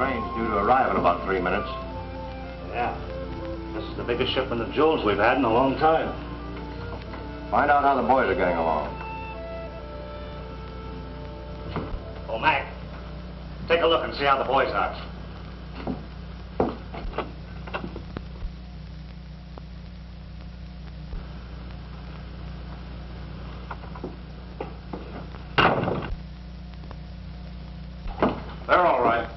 train's due to arrive in about 3 minutes. Yeah. This is the biggest shipment of jewels we've had in a long time. Find out how the boys are getting along. Oh, Mac, take a look and see how the boys are. They're all right.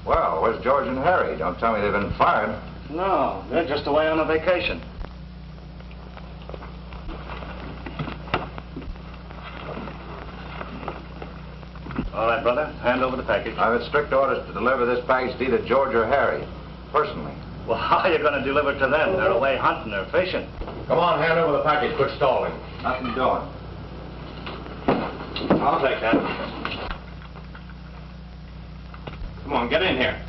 Well, where's George and Harry? Don't tell me they've been fired. No, they're just away on a vacation. All right, brother, hand over the package. I've had strict orders to deliver this package to either George or Harry, personally. Well, how are you going to deliver it to them? They're away hunting or fishing. Come on, hand over the package. Quit stalling. Nothing doing. I'll take that. Come on, get in here.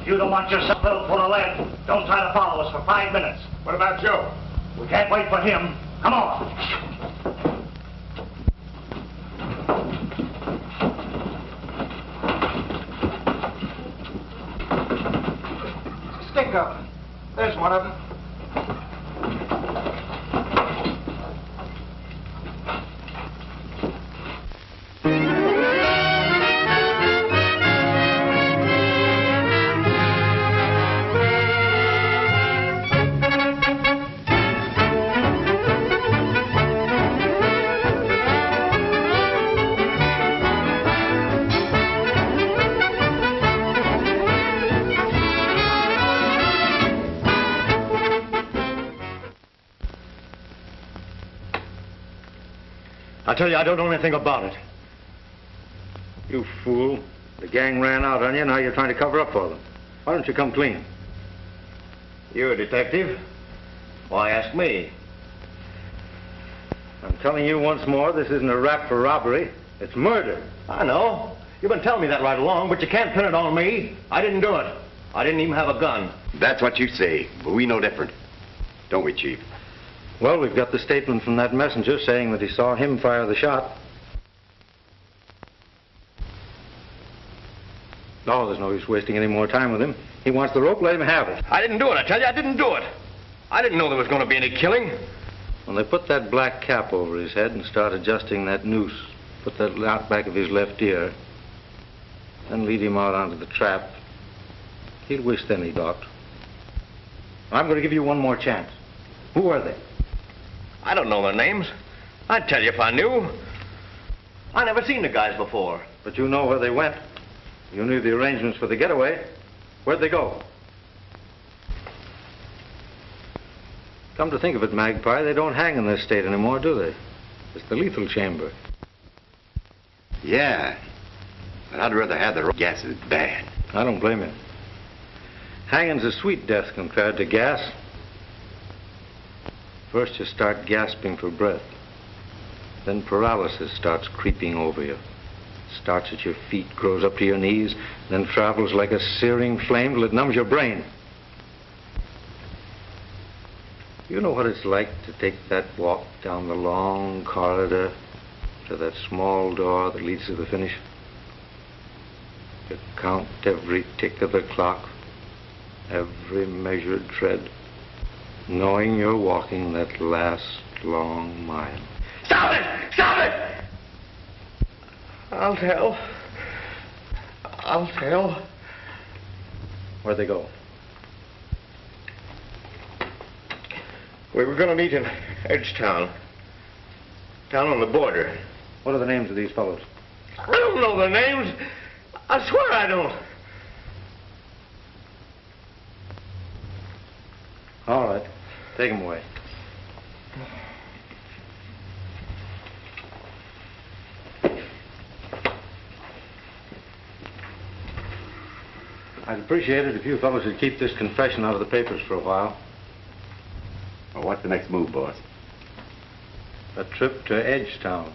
You don't want yourself little full of lead. Don't try to follow us for 5 minutes. What about Joe? We can't wait for him. Come on. Stick up. There's one of them. I tell you, I don't know anything about it. You fool. The gang ran out on you, now you're trying to cover up for them. Why don't you come clean? You a detective? Why ask me? I'm telling you once more, this isn't a rap for robbery. It's murder. I know. You've been telling me that right along, but you can't pin it on me. I didn't do it. I didn't even have a gun. That's what you say, but we know different. Don't we, Chief? Well, we've got the statement from that messenger saying that he saw him fire the shot. No, there's no use wasting any more time with him. He wants the rope, let him have it. I didn't do it, I tell you, I didn't do it. I didn't know there was going to be any killing. When they put that black cap over his head and start adjusting that noose, put that out back of his left ear, then lead him out onto the trap, he'll wish then he'd ought. I'm going to give you one more chance. Who are they? I don't know their names. I'd tell you if I knew. I never seen the guys before. But you know where they went. You knew the arrangements for the getaway. Where'd they go? Come to think of it, Magpie, they don't hang in this state anymore, do they? It's the lethal chamber. Yeah, but I'd rather have the gas is bad. I don't blame you. Hanging's a sweet death compared to gas. First you start gasping for breath. Then paralysis starts creeping over you. Starts at your feet, grows up to your knees, then travels like a searing flame till it numbs your brain. You know what it's like to take that walk down the long corridor to that small door that leads to the finish? You count every tick of the clock, every measured tread, knowing you're walking that last long mile. Stop it! Stop it! I'll tell. I'll tell. Where'd they go? We were going to meet in Edgetown. Down on the border. What are the names of these fellows? I don't know the names. I swear I don't. All right. Take them away. I'd appreciate it if you fellows would keep this confession out of the papers for a while. Well, what's the next move, boss? A trip to Edgetown.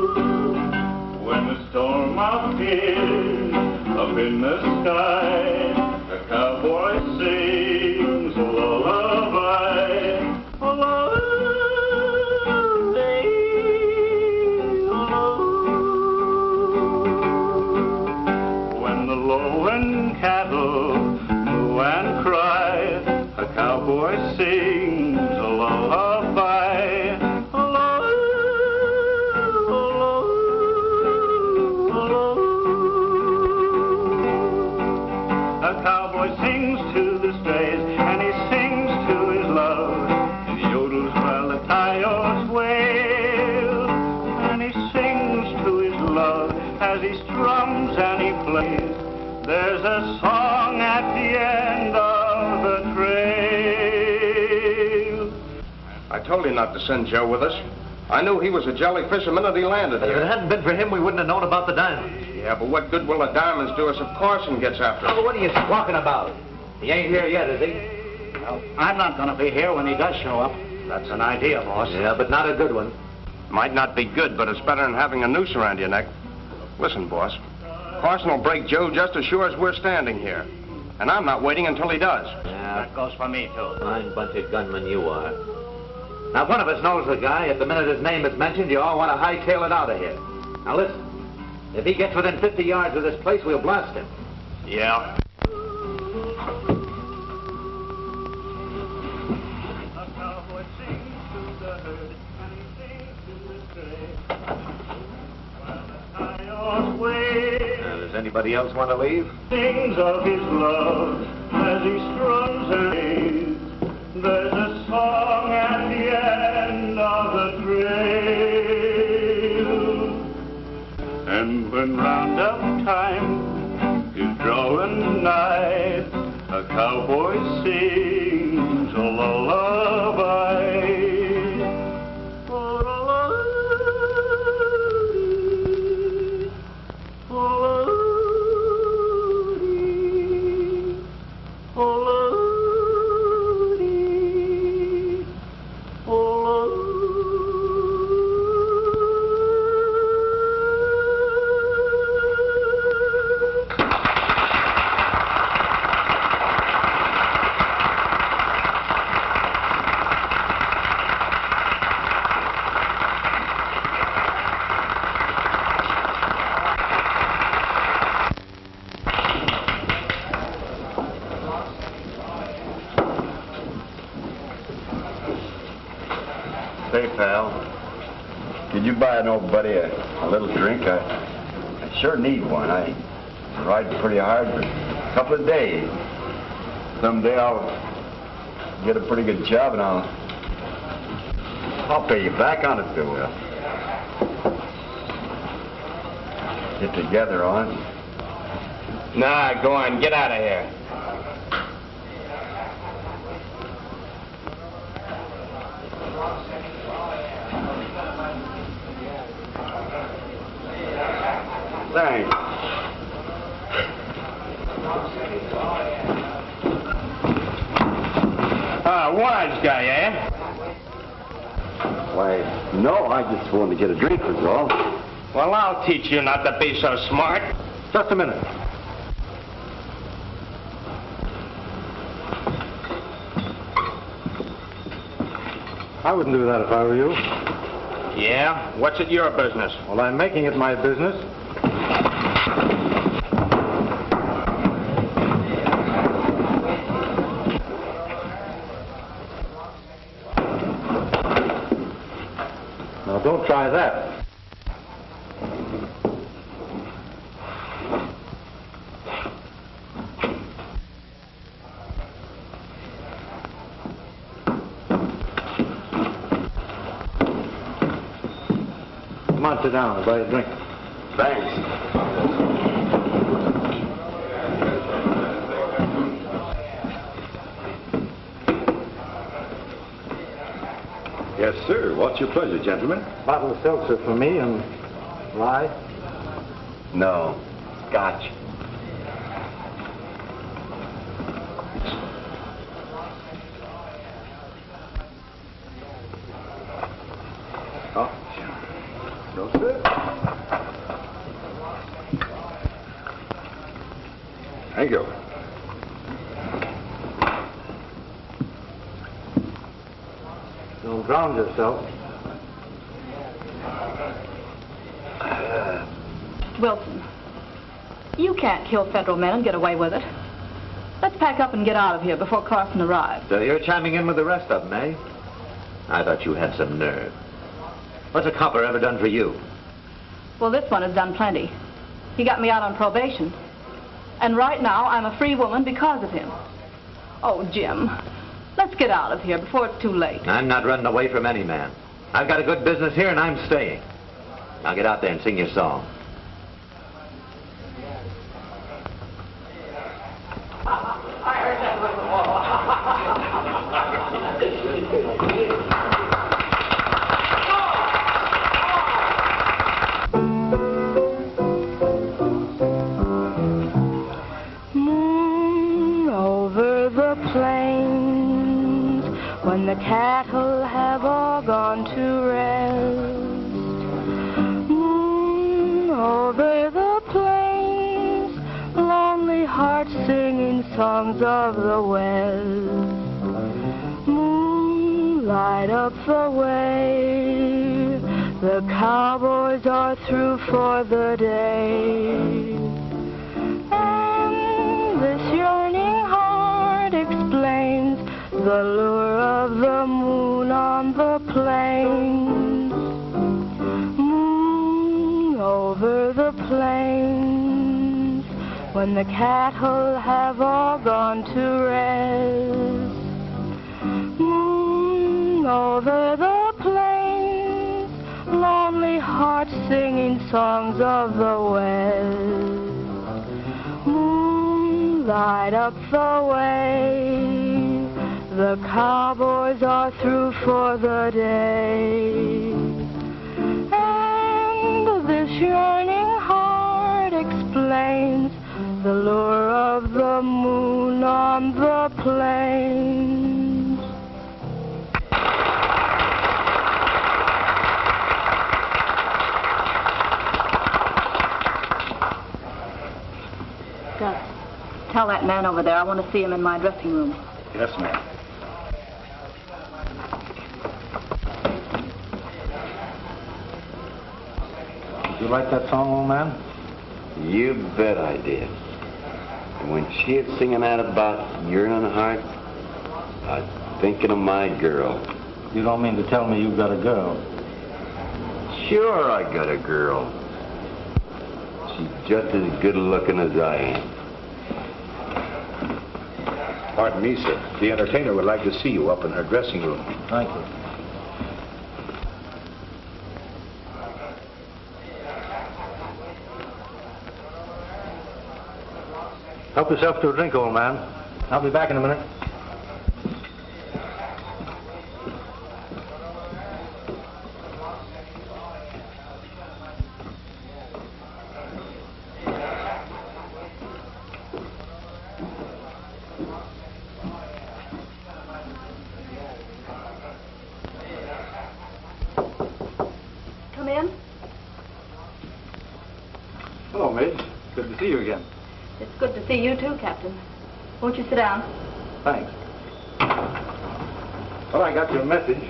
When the storm appears up in the sky, a cowboy sings a lullaby. A lullaby, a lullaby. When the lowing cattle moo and cry, a cowboy sings a lullaby. A cowboy sings to the strays, and he sings to his love. He yodels while the coyotes wail, and he sings to his love as he strums and he plays. There's a song at the end of the trail. I told you not to send Joe with us. I knew he was a jolly fisherman and he landed If it here. hadn't been for him, we wouldn't have known about the diamonds. Yeah, but what good will the diamonds do us if Carson gets after us? Oh, what are you squawking about? He ain't here yet, is he? Well, I'm not going to be here when he does show up. That's an idea, boss. Yeah, but not a good one. Might not be good, but it's better than having a noose around your neck. Listen, boss. Carson will break Joe just as sure as we're standing here. And I'm not waiting until he does. Yeah, That goes for me, too. fine bunch of gunmen you are. Now, if one of us knows the guy, at the minute his name is mentioned, you all want to hightail it out of here. Now, listen. If he gets within 50 yards of this place, we'll blast him. Yeah. Does anybody else want to leave? Sings of his love as he strums her days. There's a song at the end of the trail. And when roundup time is drawing nigh, a cowboy sings a lullaby. Say, pal, could you buy an old buddy a little drink? I sure need one. I ride pretty hard for a couple of days. Someday I'll get a pretty good job and I'll pay you back on it, Bill. We'll get together on it. Nah, go on. Get out of here. Thanks. Wise guy, eh? Why, no, I just wanted to get a drink, was all. Well, I'll teach you not to be so smart. Just a minute. I wouldn't do that if I were you. Yeah? What's it your business? Well, I'm making it my business. Now, don't try that. Come on, sit down. I'll buy you a drink. Thanks. Yes, sir. What's your pleasure, gentlemen? Bottle of seltzer for me and rye. No. Scotch. Oh, no, sir. Thank you. Don't drown yourself. Wilson, you can't kill federal men and get away with it. Let's pack up and get out of here before Carson arrives. So you're chiming in with the rest of them, eh? I thought you had some nerve. What's a copper ever done for you? Well, this one has done plenty. He got me out on probation. And right now, I'm a free woman because of him. Oh, Jim, let's get out of here before it's too late. I'm not running away from any man. I've got a good business here and I'm staying. Now get out there and sing your song. Moon over the plains, when the cattle have all gone to rest. Moon over the plains, lonely hearts singing songs of the west. Moon, light up the way, the cowboys are through for the day. And this yearning heart explains the lure of the moon on the plains. Moon over the plains, when the cattle have all gone to rest. Moon over the plains, lonely hearts singing songs of the west. Moon, light up the way, the cowboys are through for the day. And this yearning heart explains the lure of the moon on the plains. Gus, tell that man over there I want to see him in my dressing room. Yes, ma'am. You like that song, old man? You bet I did. And when she was singing that about yearning heart, I was thinking of my girl. You don't mean to tell me you've got a girl. Sure, I got a girl. She's just as good looking as I am. Pardon me, sir. The entertainer would like to see you up in her dressing room. Thank you. Help yourself to a drink, old man. I'll be back in a minute. Come in. Hello, Midge. Good to see you again. It's good to see you too, Captain. Won't you sit down? Thanks. Well, I got your message.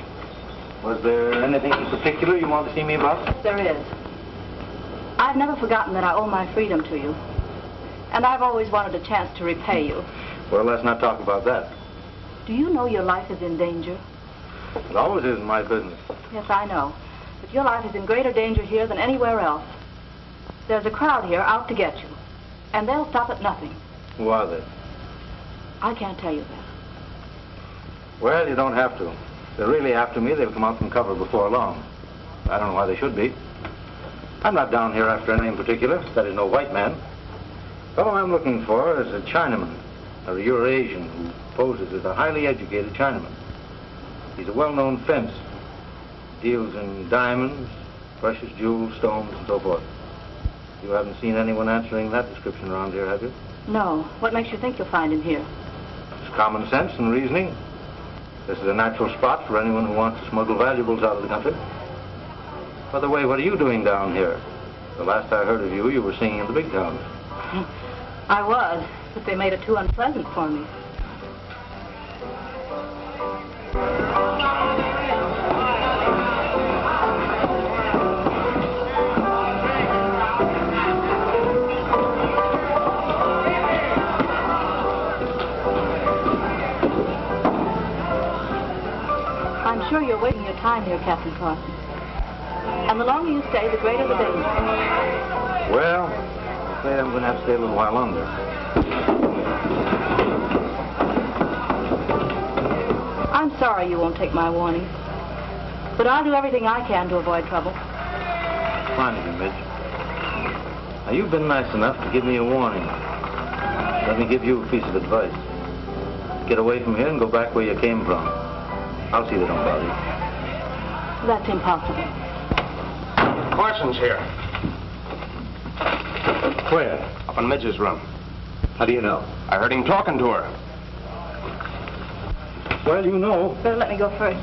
Was there anything in particular you want to see me about? Yes, there is. I've never forgotten that I owe my freedom to you. And I've always wanted a chance to repay you. Well, let's not talk about that. Do you know your life is in danger? It always is in my business. Yes, I know. But your life is in greater danger here than anywhere else. There's a crowd here out to get you. And they'll stop at nothing. Who are they? I can't tell you that. Well, you don't have to. If they're really after me, they'll come out from cover before long. I don't know why they should be. I'm not down here after anything in particular. That is no white man. The fellow I'm looking for is a Chinaman, or a Eurasian, who poses as a highly educated Chinaman. He's a well-known fence. Deals in diamonds, precious jewels, stones, and so forth. You haven't seen anyone answering that description around here, have you? No. What makes you think you'll find him here? It's common sense and reasoning. This is a natural spot for anyone who wants to smuggle valuables out of the country. By the way, what are you doing down here? The last I heard of you, you were singing in the big towns. I was, but they made it too unpleasant for me. I'm sure you're wasting your time here, Captain Carson. And the longer you stay, the greater the danger. Well, I'm afraid I'm going to have to stay a little while longer. I'm sorry you won't take my warning. But I'll do everything I can to avoid trouble. Fine of you, Midge. Now, you've been nice enough to give me a warning. Let me give you a piece of advice. Get away from here and go back where you came from. I'll see they don't bother you. That's impossible. Carson's here. Where? Up in Midge's room. How do you know? I heard him talking to her. Well, you know. Better let me go first.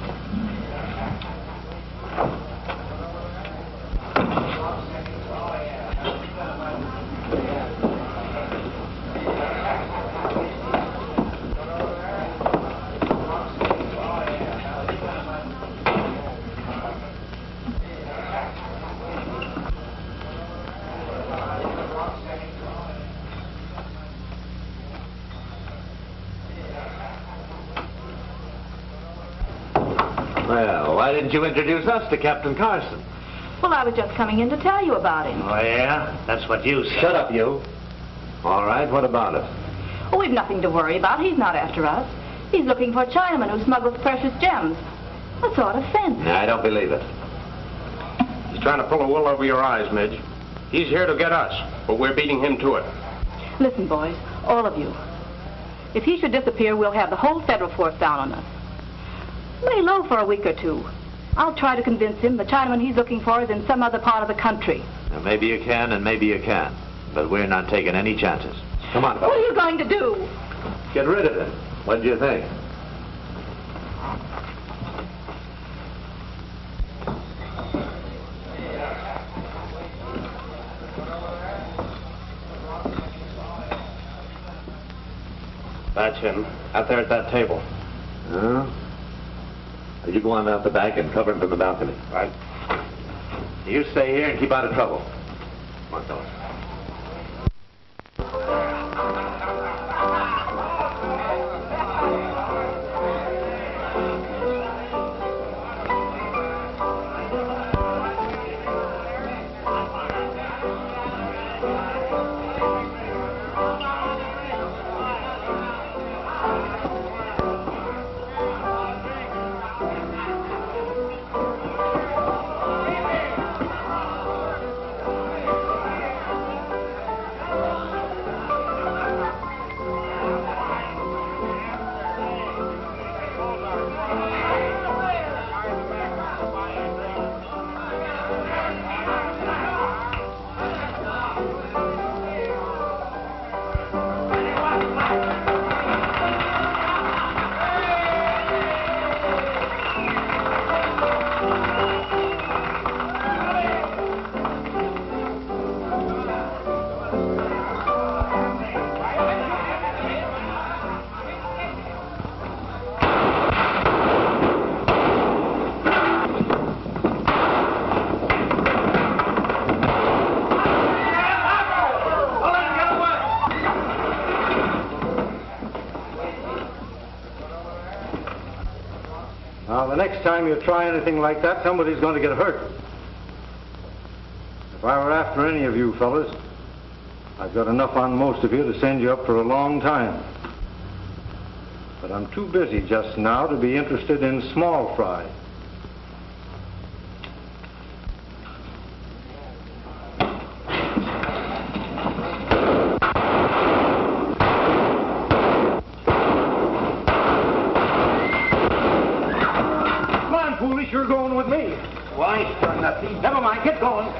Well, why didn't you introduce us to Captain Carson? Well, I was just coming in to tell you about him. Oh, yeah? That's what you said. Shut up, you. All right, what about it? Oh, we've nothing to worry about. He's not after us. He's looking for a Chinaman who smuggles precious gems. A sort of fence. No, I don't believe it. He's trying to pull the wool over your eyes, Midge. He's here to get us, but we're beating him to it. Listen, boys, all of you. If he should disappear, we'll have the whole federal force down on us. Lay low for a week or two. I'll try to convince him the Chinaman he's looking for is in some other part of the country. Now, maybe you can and maybe you can't. But we're not taking any chances. Come on, fellas. What are you going to do? Get rid of him. What do you think? That's him, out there at that table. Huh? You go on out the back and cover him from the balcony. Right. You stay here and keep out of trouble. Come on, fellas. Now, the next time you try anything like that, somebody's going to get hurt. I were after any of you fellas, I've got enough on most of you to send you up for a long time. But I'm too busy just now to be interested in small fry. Come on, foolish, you're going with me. Why, son, never mind, get going.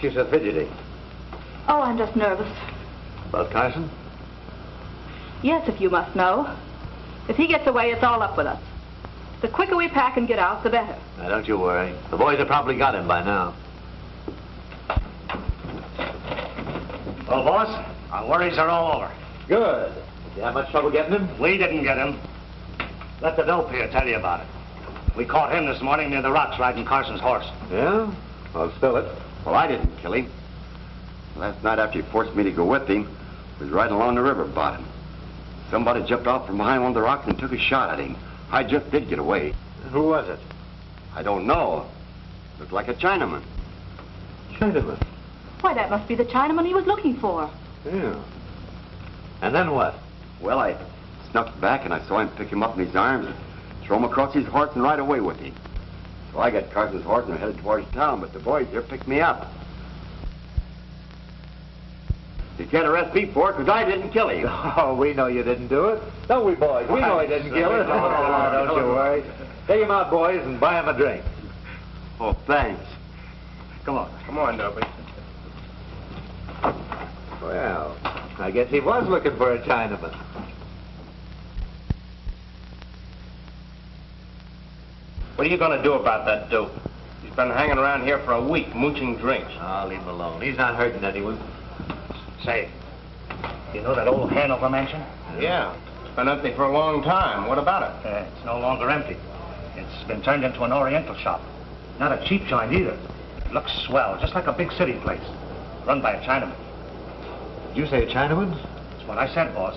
She's so fidgety. Oh, I'm just nervous. About Carson? Yes, if you must know. If he gets away, it's all up with us. The quicker we pack and get out, the better. Now, don't you worry. The boys have probably got him by now. Well, boss, our worries are all over. Good. You have much trouble getting him? We didn't get him. Let the dope here tell you about it. We caught him this morning near the rocks riding Carson's horse. Yeah? Well, spill it. Well, I didn't kill him. Last night after he forced me to go with him, we was riding along the river bottom. Somebody jumped off from behind one of the rocks and took a shot at him. I just did get away. Who was it? I don't know. Looked like a Chinaman. Chinaman? Why, that must be the Chinaman he was looking for. Yeah. And then what? Well, I snuck back and I saw him pick him up in his arms and throw him across his horse and ride away with him. So I got Carson's horse and headed towards town, but the boys here picked me up. You can't arrest me for it because I didn't kill him. Oh, we know you didn't do it. Don't we, boys? We know he didn't kill him. Oh, don't you worry. Take him out, boys, and buy him a drink. Oh, thanks. Come on. Come on, Dopey. Well, I guess he was looking for a Chinaman. What are you going to do about that dope? He's been hanging around here for a week, mooching drinks. I'll leave him alone. He's not hurting anyone. Say, you know that old Hanover mansion? Yeah. It's been empty for a long time. What about it? It's no longer empty. It's been turned into an Oriental shop. Not a cheap joint either. It looks swell, just like a big city place. Run by a Chinaman. Did you say a Chinaman? That's what I said, boss.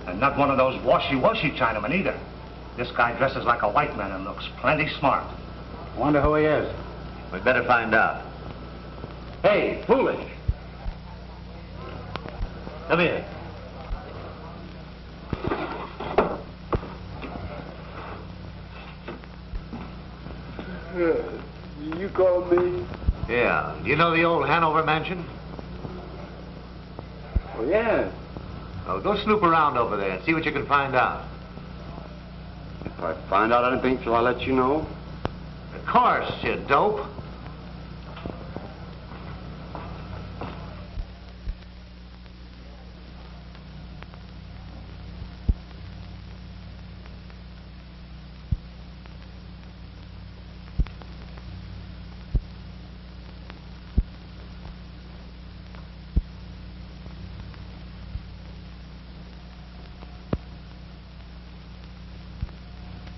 And not one of those washy-washy Chinamen either. This guy dresses like a white man and looks plenty smart. Wonder who he is. We'd better find out. Hey, foolish! Come here. You called me? Yeah. Do you know the old Hanover mansion? Oh, yeah. Oh, go snoop around over there and see what you can find out. If I find out anything, shall I let you know? Of course, you dope.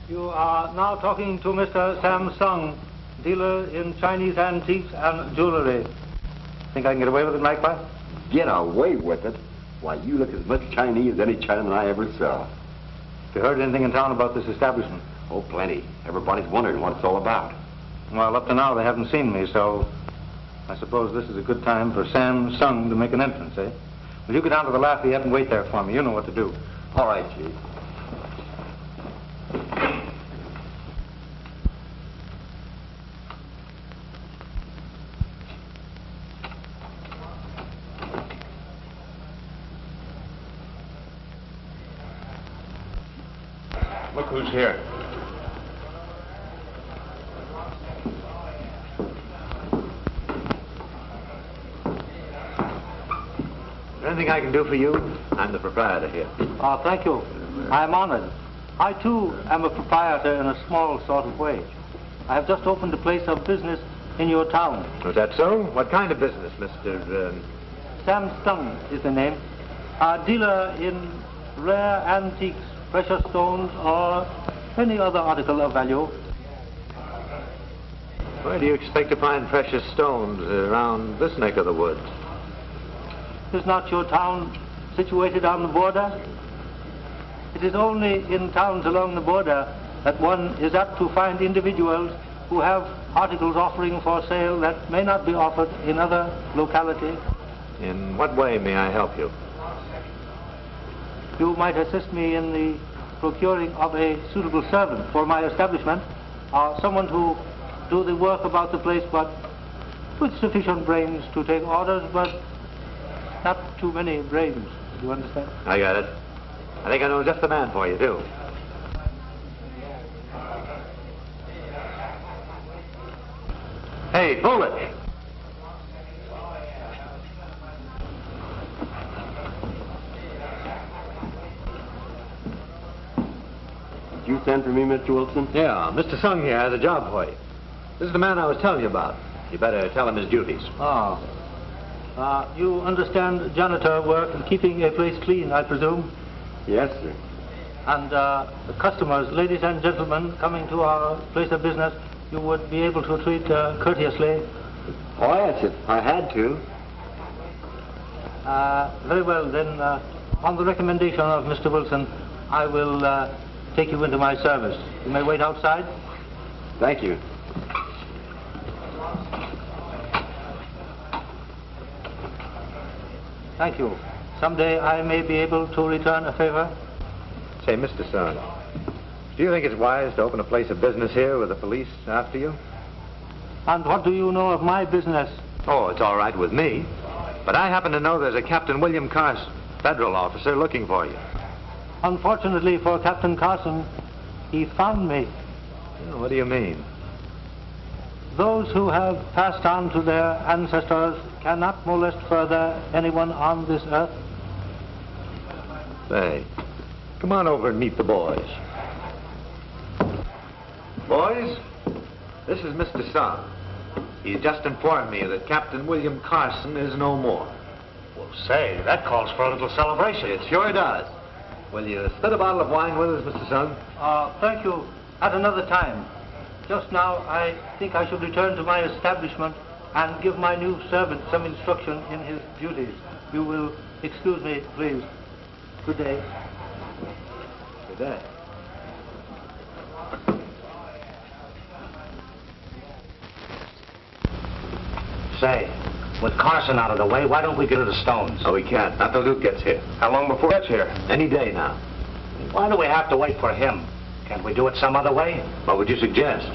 You are now talking to Mr. Samsung. dealer in Chinese antiques and jewelry. Think I can get away with it, Magpie? Get away with it? Why, you look as much Chinese as any Chinaman I ever saw. Have you heard anything in town about this establishment? Oh, plenty. Everybody's wondering what it's all about. Well, up to now they haven't seen me, so I suppose this is a good time for Sam Sung to make an entrance, eh? Will you go down to the Lafayette and wait there for me? You know what to do. All right, Chief. Look who's here. Anything I can do for you? I'm the proprietor here. Oh, thank you. I'm honored. I, too, am a proprietor in a small sort of way. I have just opened a place of business in your town. Is that so? What kind of business, Mr. Sam Stung is the name. A dealer in rare antiques, precious stones, or any other article of value. Where do you expect to find precious stones around this neck of the woods? Is not your town situated on the border? It is only in towns along the border that one is apt to find individuals who have articles offering for sale that may not be offered in other localities. In what way may I help you? You might assist me in the procuring of a suitable servant for my establishment, or someone to do the work about the place, but with sufficient brains to take orders, but not too many brains. Do you understand? I got it. I think I know just the man for you, too. Hey, Foolish! Did you send for me, Mr. Wilson? Yeah, Mr. Sung here has a job for you. This is the man I was telling you about. You better tell him his duties. Ah. You understand janitor work and keeping a place clean, I presume? Yes, sir. And the customers, ladies and gentlemen, coming to our place of business, you would be able to treat courteously. Oh, yes, if I had to. Very well, then, on the recommendation of Mr. Wilson, I will take you into my service. You may wait outside. Thank you. Thank you. Someday I may be able to return a favor. Say, Mr. Sung, do you think it's wise to open a place of business here with the police after you? And what do you know of my business? Oh, it's all right with me. But I happen to know there's a Captain William Carson, federal officer, looking for you. Unfortunately for Captain Carson, he found me. Oh, what do you mean? Those who have passed on to their ancestors cannot molest further anyone on this earth. Say, come on over and meet the boys. Boys, this is Mr. Sung. He's just informed me that Captain William Carson is no more. Well, say, that calls for a little celebration. It sure does. Will you split a bottle of wine with us, Mr. Sung? Thank you. At another time. Just now, I think I should return to my establishment and give my new servant some instruction in his duties. You will excuse me, please. Good day. Good day. Say, with Carson out of the way, why don't we get to the Stones? Oh, we can't. Not till Luke gets here. How long before that's here? Any day now. Why do we have to wait for him? Can't we do it some other way? What would you suggest?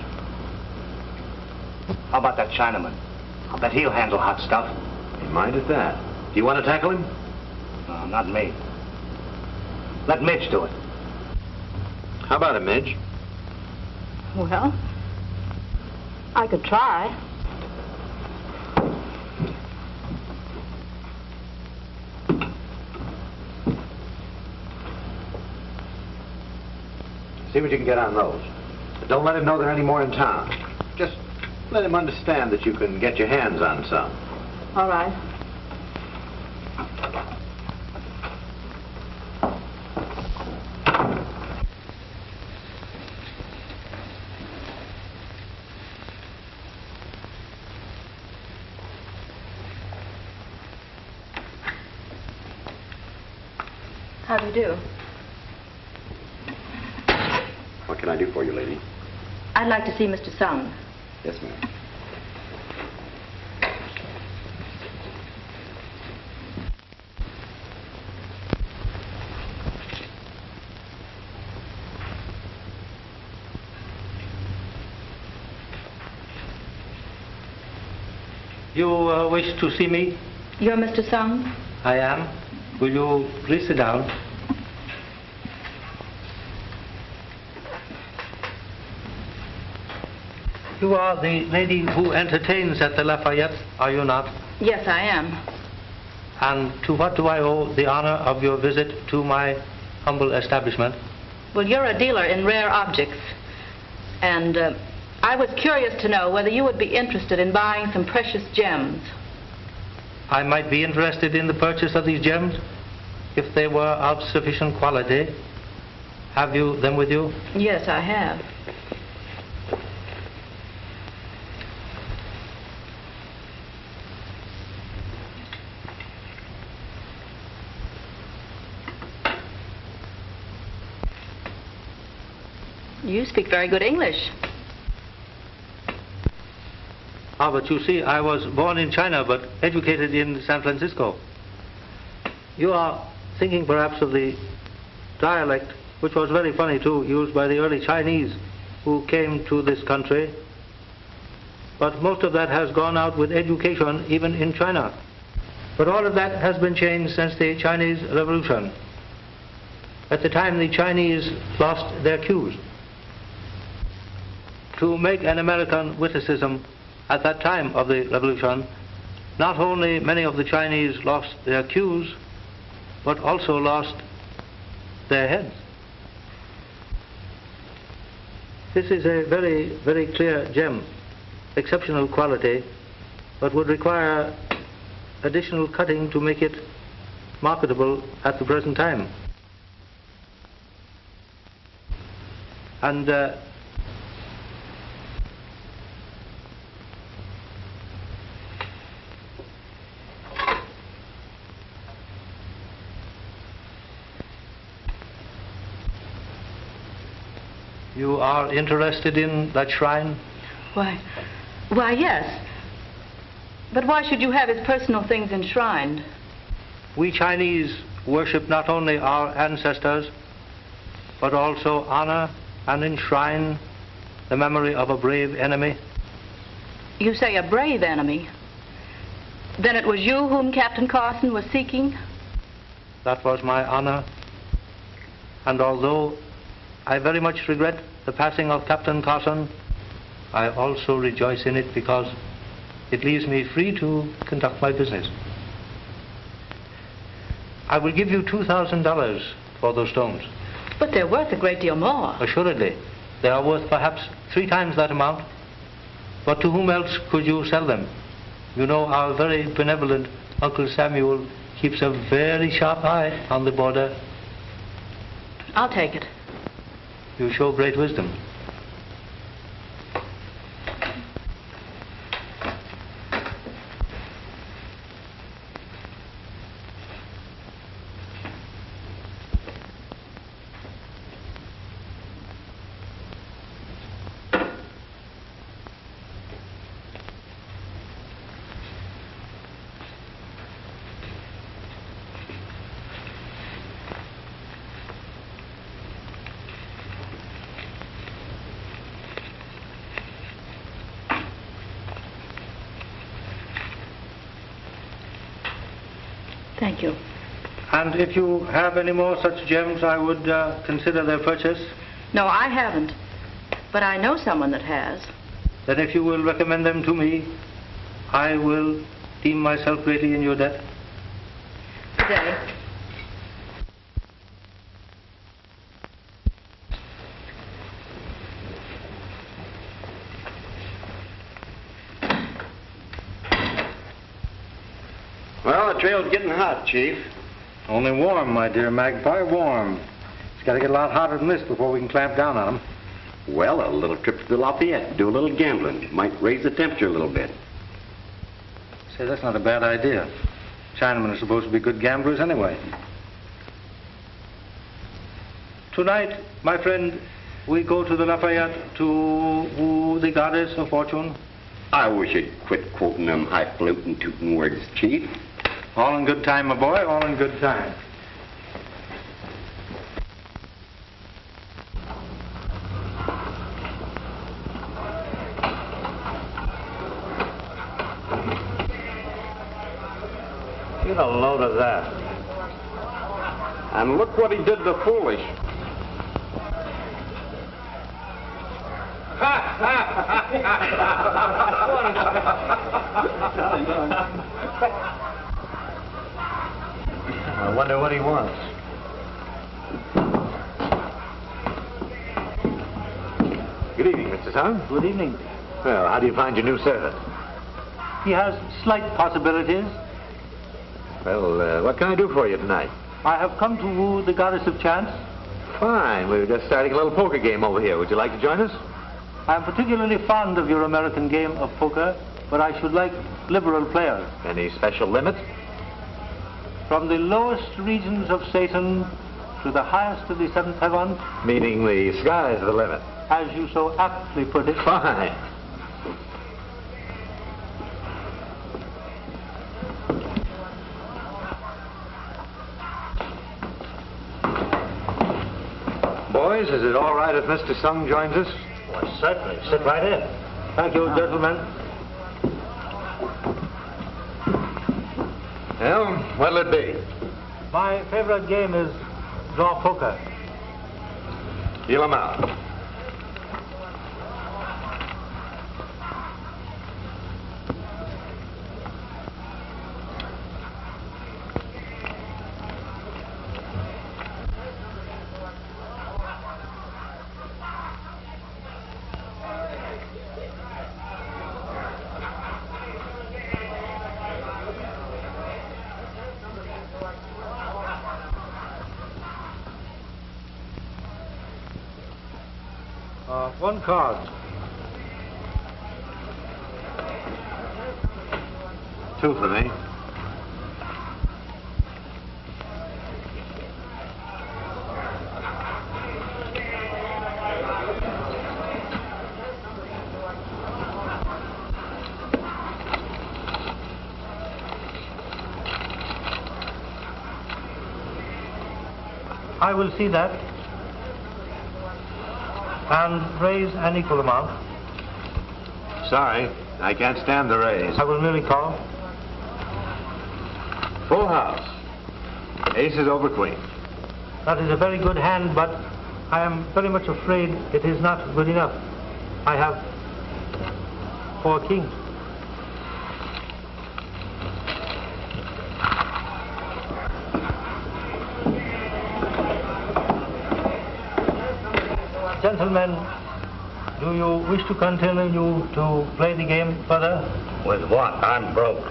How about that Chinaman? I'll bet he'll handle hot stuff. You mind at that. Do you want to tackle him? No, not me. Let Midge do it. How about it, Midge? Well, I could try. See what you can get on those. But don't let him know there are any more in town. Just let him understand that you can get your hands on some. All right. How do you do? What can I do for you, lady? I'd like to see Mr. Sung. Yes, ma'am. You wish to see me? You're Mr. Sung? I am. Will you please sit down? You are the lady who entertains at the Lafayette, are you not? Yes, I am. And to what do I owe the honor of your visit to my humble establishment? Well, you're a dealer in rare objects. And I was curious to know whether you would be interested in buying some precious gems. I might be interested in the purchase of these gems if they were of sufficient quality. Have you them with you? Yes, I have. You speak very good English. Ah, but you see, I was born in China but educated in San Francisco. You are thinking perhaps of the dialect, which was very funny too, used by the early Chinese who came to this country. But most of that has gone out with education even in China. But all of that has been changed since the Chinese Revolution. At the time, the Chinese lost their cues. To make an American witticism, at that time of the revolution, not only many of the Chinese lost their cues, but also lost their heads. This is a very, very clear gem, exceptional quality, but would require additional cutting to make it marketable at the present time. And you are interested in that shrine? Why, yes. But why should you have his personal things enshrined? We Chinese worship not only our ancestors, but also honor and enshrine the memory of a brave enemy. You say a brave enemy? Then it was you whom Captain Carson was seeking? That was my honor. And although I very much regret the passing of Captain Carson, I also rejoice in it because it leaves me free to conduct my business. I will give you $2,000 for those stones. But they're worth a great deal more. Assuredly. They are worth perhaps 3 times that amount. But to whom else could you sell them? You know, our very benevolent Uncle Samuel keeps a very sharp eye on the border. I'll take it. You show great wisdom. Thank you. And if you have any more such gems, I would consider their purchase. No, I haven't. But I know someone that has. Then if you will recommend them to me, I will deem myself greatly in your debt. Good day. Well, the trail's getting hot, Chief. Only warm, my dear Magpie, warm. It's got to get a lot hotter than this before we can clamp down on them. Well, a little trip to the Lafayette, do a little gambling. Might raise the temperature a little bit. Say, that's not a bad idea. Chinamen are supposed to be good gamblers anyway. Tonight, my friend, we go to the Lafayette to woo the goddess of fortune. I wish you'd quit quoting them highfalutin tootin' words, Chief. All in good time, my boy, all in good time. Get a load of that. And look what he did to Foolish. I wonder what he wants. Good evening, Mr. Sung. Good evening. Well, how do you find your new servant? He has slight possibilities. Well, what can I do for you tonight? I have come to woo the goddess of chance. Fine. We were just starting a little poker game over here. Would you like to join us? I'm particularly fond of your American game of poker, but I should like liberal players. Any special limit? From the lowest regions of Satan to the highest of the seventh heaven. Meaning the sky's the limit. As you so aptly put it. Fine. Boys, is it all right if Mr. Sung joins us? Why, certainly. Sit right in. Thank you, gentlemen. Well, what'll it be? My favorite game is draw poker. Deal 'em out. One card. Two for me. I will see that and raise an equal amount. Sorry, I can't stand the raise. I will merely call. Full house. Aces over queen. That is a very good hand, but I am very much afraid it is not good enough. I have 4 kings. Gentlemen, do you wish to continue to play the game further? With what? I'm broke.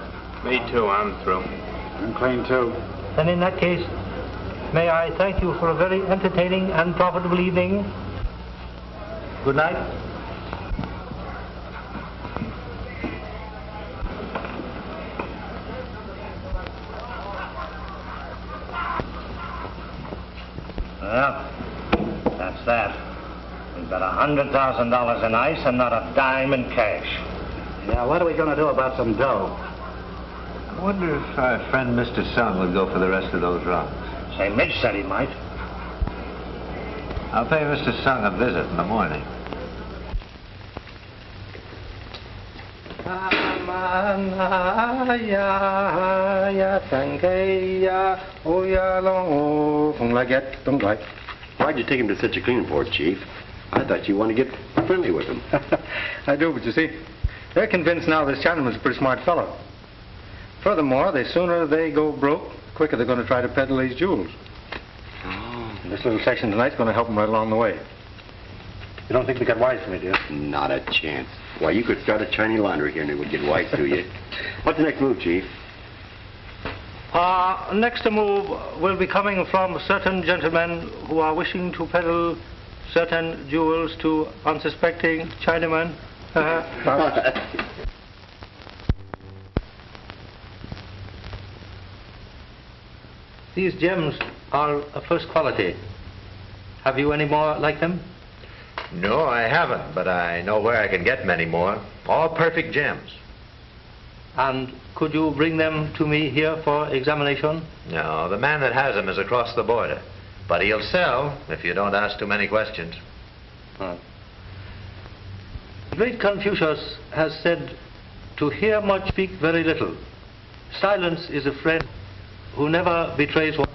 Me too, I'm through. I'm clean, too. Then in that case, may I thank you for a very entertaining and profitable evening. Good night. Well, that's that. We've got $100,000 in ice and not a dime in cash. Yeah, what are we going to do about some dough? I wonder if our friend Mr. Sung would go for the rest of those rocks. Say, Midge said he might. I'll pay Mr. Sung a visit in the morning. Why'd you take him to such a clean port, Chief? I thought you wanted to get friendly with him. I do, but you see, they're convinced now this Chinaman's a pretty smart fellow. Furthermore, the sooner they go broke, the quicker they're going to try to peddle these jewels. Oh. This little section tonight's going to help them right along the way. You don't think they got wise to me, do you? Not a chance. Why, you could start a Chinese laundry here and they would get wise to you. What's the next move, Chief? Next move will be coming from certain gentlemen who are wishing to peddle certain jewels to unsuspecting Chinamen. These gems are of first quality. Have you any more like them? No, I haven't, but I know where I can get many more. All perfect gems. And could you bring them to me here for examination? No, the man that has them is across the border. But he'll sell if you don't ask too many questions. The great Confucius has said, to hear much, speak very little. Silence is a friend who never betrays one.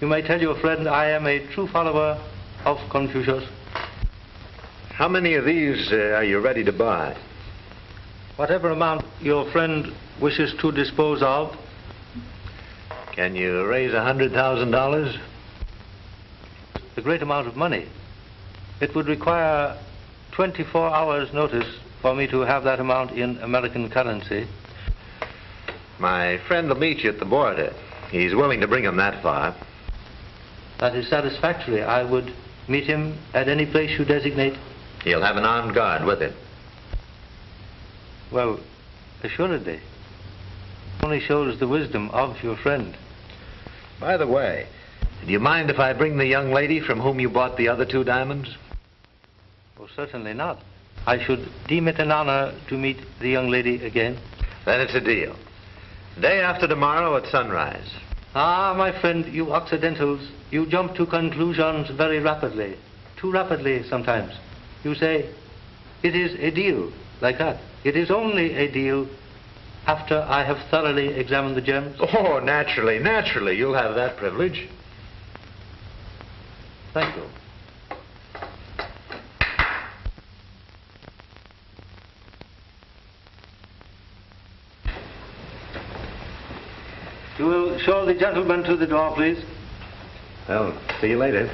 You may tell your friend I am a true follower of Confucius. How many of these are you ready to buy? Whatever amount your friend wishes to dispose of. Can you raise $100,000? A great amount of money. It would require 24 hours' notice for me to have that amount in American currency. My friend will meet you at the border. He's willing to bring him that far. That is satisfactory. I would meet him at any place you designate. He'll have an armed guard with him. Well, assuredly. Only shows the wisdom of your friend. By the way, do you mind if I bring the young lady from whom you bought the other 2 diamonds? Oh, certainly not. I should deem it an honor to meet the young lady again. Then it's a deal. Day after tomorrow at sunrise. Ah, my friend, you Occidentals, you jump to conclusions very rapidly. Too rapidly sometimes. You say, it is a deal, like that. It is only a deal after I have thoroughly examined the gems. Oh, naturally. You'll have that privilege. Thank you. You will show the gentleman to the door, please. Well, see you later.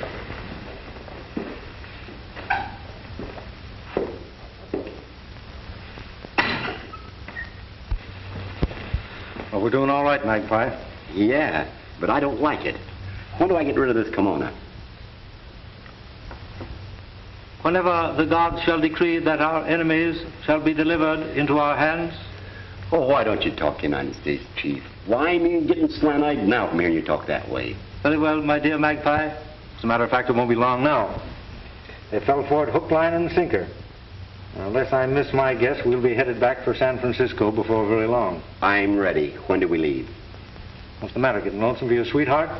Well, we're doing all right, Magpie. Yeah, but I don't like it. When do I get rid of this kimono? Whenever the gods shall decree that our enemies shall be delivered into our hands. Oh, why don't you talk United States, Chief? Why, I mean, getting slant-eyed now from hearing you talk that way. Very well, my dear Magpie. As a matter of fact, it won't be long now. They fell for it hook, line, and sinker. Unless I miss my guess, we'll be headed back for San Francisco before very long. I'm ready. When do we leave? What's the matter, getting lonesome for your sweetheart?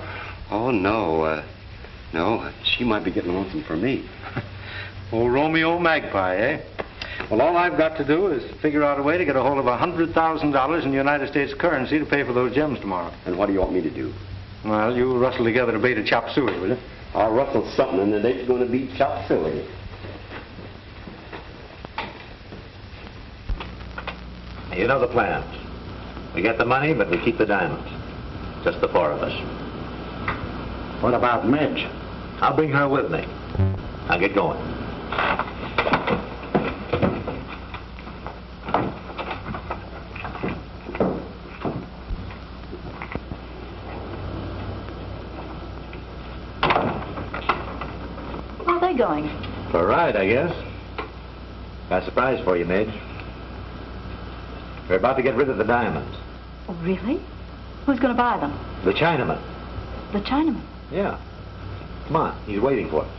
Oh, no. No, she might be getting lonesome for me. Old Romeo Magpie, eh? Well, all I've got to do is figure out a way to get a hold of $100,000 in United States currency to pay for those gems tomorrow. And what do you want me to do? Well, you rustle together a bait of chop suey, will you? I'll rustle something and it ain't going to be chop suey. You know the plans. We get the money, but we keep the diamonds. Just the 4 of us. What about Midge? I'll bring her with me. I'll get going. Where are they going? For a ride, I guess. Got a surprise for you, Midge. We're about to get rid of the diamonds. Oh, really? Who's going to buy them? The Chinaman. The Chinaman? Yeah. Come on, he's waiting for us.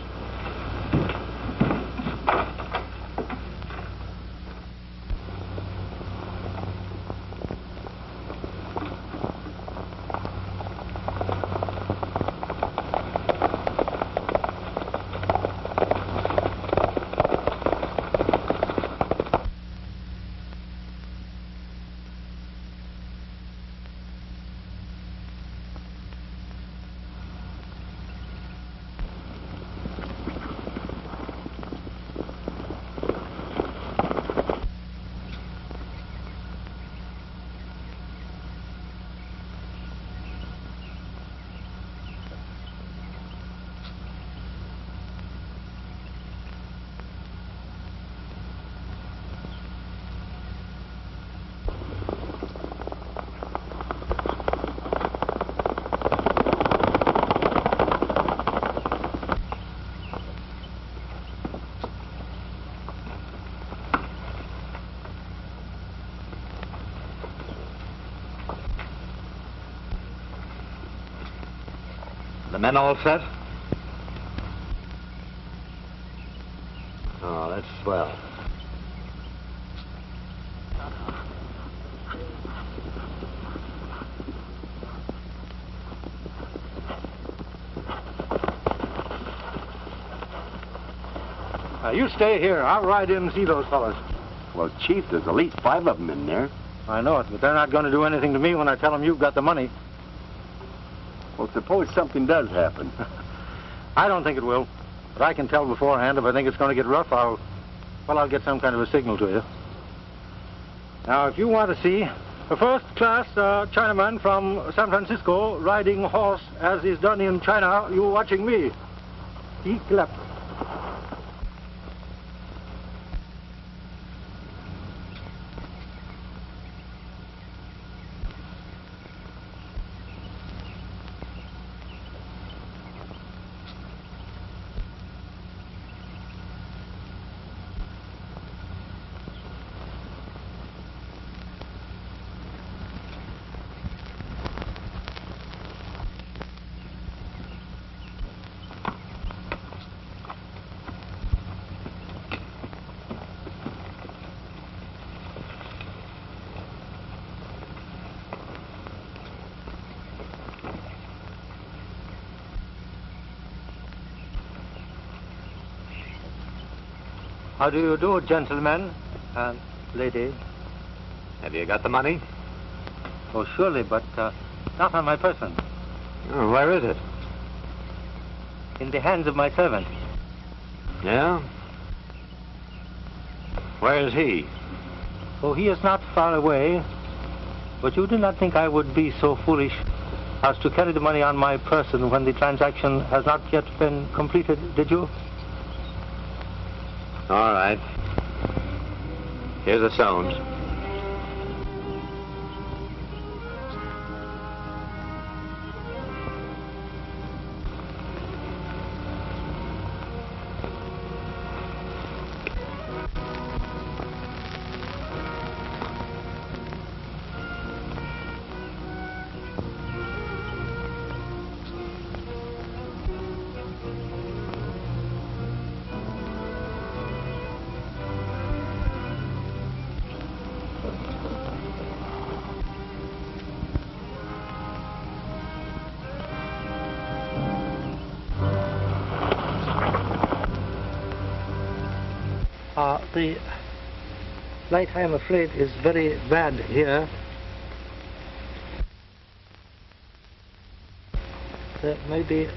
The men all set? that's swell. You stay here. I'll ride in and see those fellas. Well, Chief, there's at least 5 of them in there. I know it, but they're not going to do anything to me when I tell them you've got the money. Well, suppose something does happen. I don't think it will, but I can tell beforehand. If I think it's going to get rough, I'll get some kind of a signal to you. Now, if you want to see a first-class Chinaman from San Francisco riding a horse as is done in China, you're watching me. Eat left. How do you do, gentlemen and lady? Have you got the money? Oh, surely, but not on my person. Oh, where is it? In the hands of my servant. Yeah? Where is he? Oh, he is not far away. But you do not think I would be so foolish as to carry the money on my person when the transaction has not yet been completed, did you? All right. Here's the stones. The light, I am afraid, is very bad here. There may be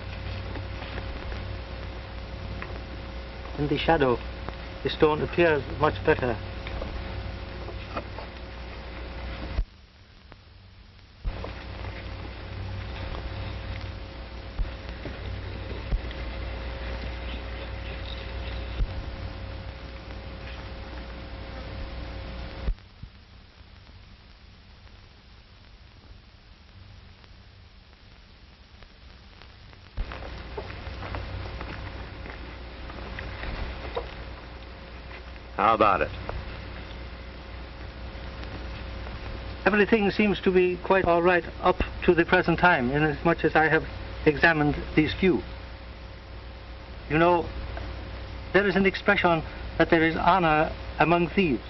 in the shadow, the stone appears much better. How about it? Everything seems to be quite all right up to the present time, inasmuch as I have examined these few. You know, there is an expression that there is honor among thieves,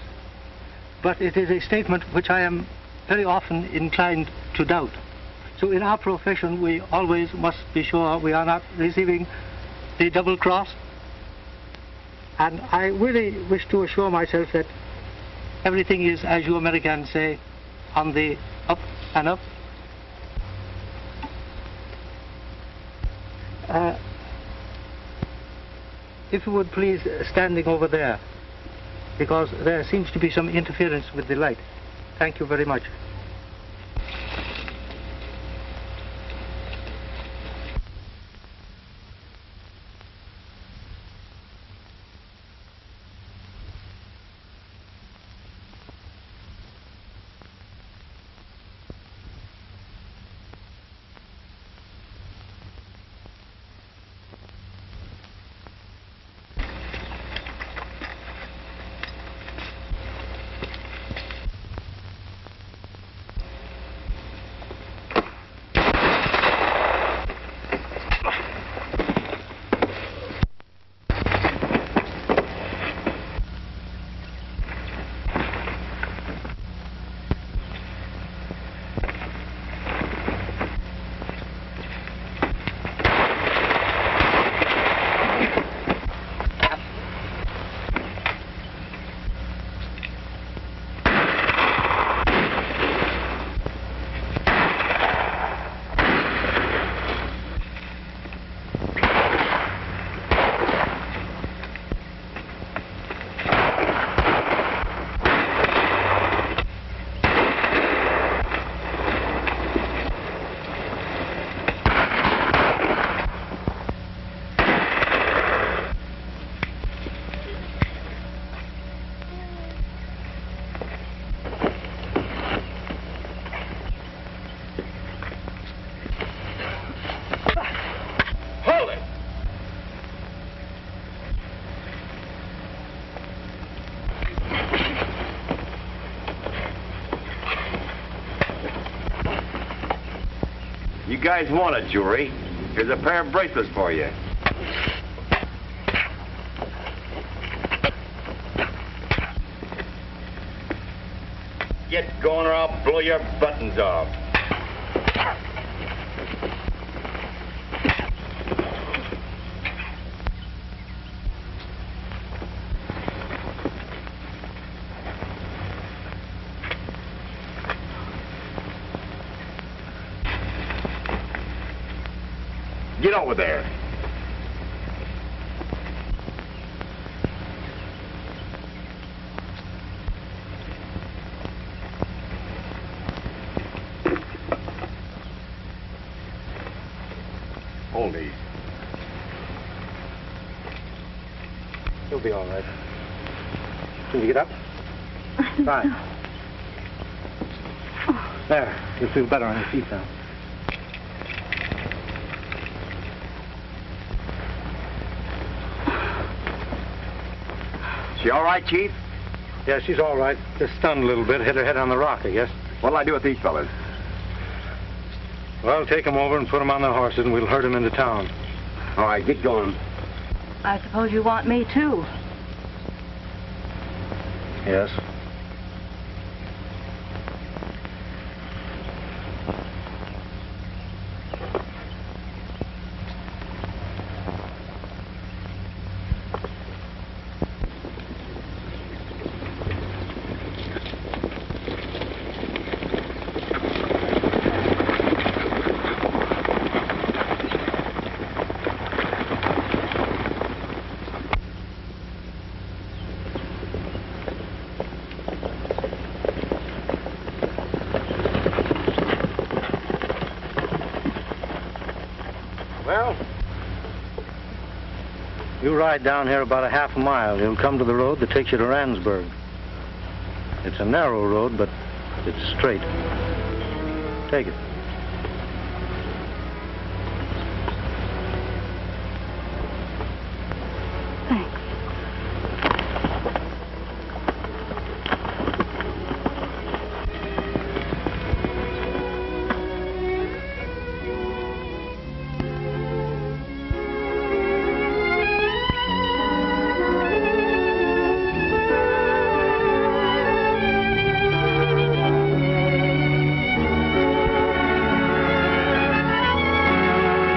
but it is a statement which I am very often inclined to doubt. So in our profession, we always must be sure we are not receiving the double cross. And I really wish to assure myself that everything is, as you Americans say, on the up and up. If you would please, standing over there, because there seems to be some interference with the light. Thank you very much. guys want a jewelry, here's a pair of bracelets for you. Get going or I'll blow your buttons off. Get over there. Hold these. You'll be all right. Can you get up? Fine. There. You'll feel better on your feet now. She all right, Chief? Yeah, she's all right. Just stunned a little bit. Hit her head on the rock, I guess. What'll I do with these fellas? Well, take them over and put them on their horses, and we'll herd them into town. All right, get going. I suppose you want me, too. Yes. Well, you ride down here about a half a mile. You'll come to the road that takes you to Randsburg. It's a narrow road, but it's straight. Take it.